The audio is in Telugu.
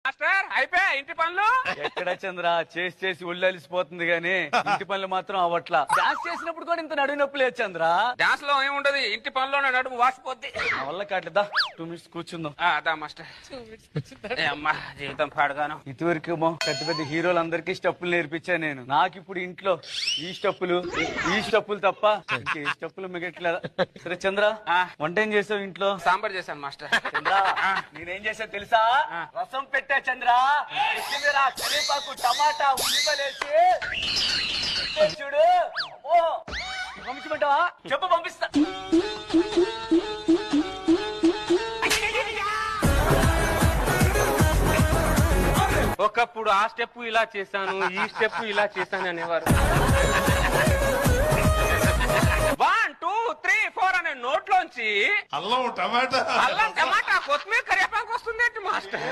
మాస్టర్ అయిపోయా ఇంటి పనులు. ఎక్కడ చంద్ర చేసి చేసి ఒళ్ళలిసిపోతుంది గానీ ఇంటి పనులు మాత్రం అవట్లా. డాన్స్ చేసినప్పుడు కూడా ఇంత నడువు నొప్పి లేదు చంద్ర. డాన్స్ లో ఏముంటది, ఇంటి పనిలోనే నడుము వాసిపోద్ది. నా వల్ల కాట్లేదా 2 minutes కూర్చుందాం. అదా మాస్టర్. అమ్మా జీవితం పాడుగాను. ఇదివరకేమో పెద్ద పెద్ద హీరోలందరికీ స్టెప్పులు నేర్పించా నేను. నాకు ఇప్పుడు ఇంట్లో ఈ స్టెప్పులు తప్ప ఇంకే స్టెప్పులు మిగట్లేదా. సరే చంద్ర వంట ఏం చేసావు ఇంట్లో? సాంబార్ చేశాను మాస్టర్. చంద్ర నేనేం చేసా తెలుసా? రసం పెట్టా చంద్ర. కొత్తిమీర, కరివేపాకు, టమాటా, ఉల్లిపాయలేసి చూడు. ఓ పంపించమంటావా? చెప్పు పంపిస్తా. ఒకప్పుడు ఆ స్టెప్ ఇలా చేశాను, ఈ స్టెప్ ఇలా చేశాను అనేవారు. 1 2 3 4 అనే నోట్లోంచి అల్లం టమాటా కొత్తిమీర కరివేపాకు వస్తుంది మాస్టర్.